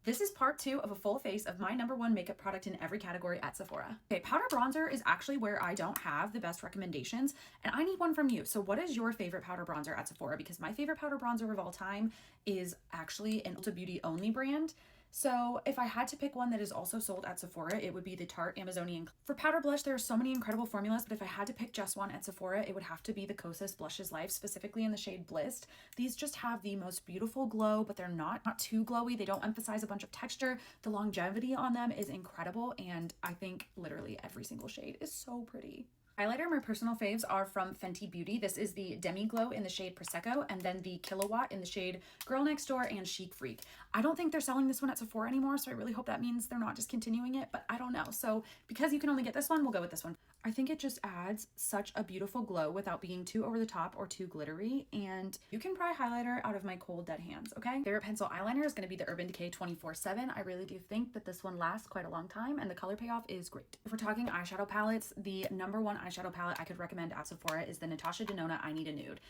This is part 2 of a full face of my #1 makeup product in every category at Sephora. Okay, powder bronzer is actually where I don't have the best recommendations, and I need one from you. So what is your favorite powder bronzer at Sephora? Because my favorite powder bronzer of all time is actually an Ulta Beauty only brand. So if I had to pick one that is also sold at Sephora, it would be the Tarte Amazonian. For powder blush, there are so many incredible formulas, but if I had to pick just one at Sephora, it would have to be the Kosas Blushes Life, specifically in the shade Bliss. These just have the most beautiful glow, but they're not too glowy. They don't emphasize a bunch of texture. The longevity on them is incredible, and I think literally every single shade is so pretty. Highlighter, my personal faves are from Fenty Beauty. This is the Demi Glow in the shade Prosecco, and then the Kilowatt in the shade Girl Next Door and Chic Freak. I don't think they're selling this one at Sephora anymore, so I really hope that means they're not discontinuing it, but I don't know. So because you can only get this one, we'll go with this one. I think it just adds such a beautiful glow without being too over the top or too glittery, and you can pry highlighter out of my cold dead hands, okay? Favorite pencil eyeliner is going to be the Urban Decay 24/7. I really do think that this one lasts quite a long time, and the color payoff is great. If we're talking eyeshadow palettes, the #1 eyeshadow palette I could recommend at Sephora is the Natasha Denona I Need a Nude.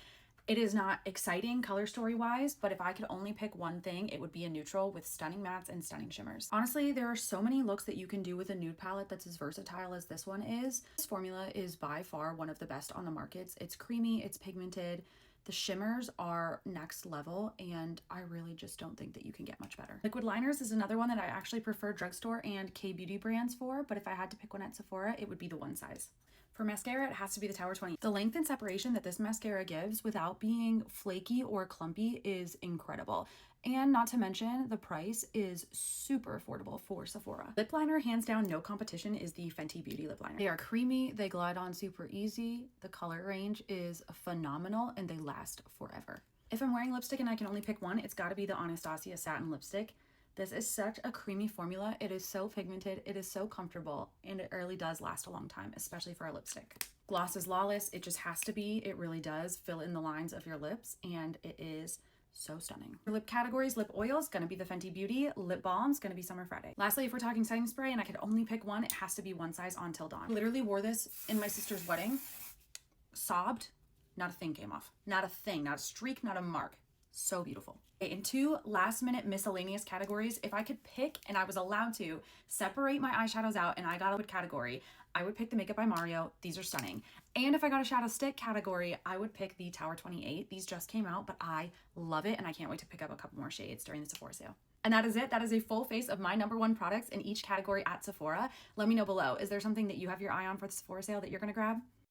It is not exciting color story wise, but if I could only pick one thing, it would be a neutral with stunning mattes and stunning shimmers. Honestly, there are so many looks that you can do with a nude palette that's as versatile as this one is. This formula is by far one of the best on the markets. It's creamy, it's pigmented. The shimmers are next level, and I really just don't think that you can get much better. Liquid liners is another one that I actually prefer drugstore and K-beauty brands for, but if I had to pick one at Sephora, it would be the One Size. For mascara, it has to be the Tower 20. The length and separation that this mascara gives without being flaky or clumpy is incredible. And not to mention, the price is super affordable for Sephora. Lip liner, hands down, no competition, is the Fenty Beauty lip liner. They are creamy, they glide on super easy, the color range is phenomenal, and they last forever. If I'm wearing lipstick and I can only pick one, it's gotta be the Anastasia Satin Lipstick. This is such a creamy formula. It is so pigmented, it is so comfortable, and it really does last a long time, especially for a lipstick. Gloss is lawless. It just has to be. It really does fill in the lines of your lips, and it is so stunning. For lip categories, lip oil is gonna be the Fenty Beauty. Lip balm is gonna be Summer Friday. Lastly, if we're talking setting spray and I could only pick one, it has to be One Size on Till Dawn. I literally wore this in my sister's wedding, sobbed, not a thing came off. Not a thing, not a streak, not a mark. So beautiful. In 2 last minute miscellaneous categories, if I could pick and I was allowed to separate my eyeshadows out and I got a category, I would pick the Makeup by Mario. These are stunning. And if I got a shadow stick category, I would pick the Tower 28. These just came out, but I love it and I can't wait to pick up a couple more shades during the Sephora sale. And that is it. That is a full face of my #1 products in each category at Sephora. Let me know below. Is there something that you have your eye on for the Sephora sale that you're gonna grab?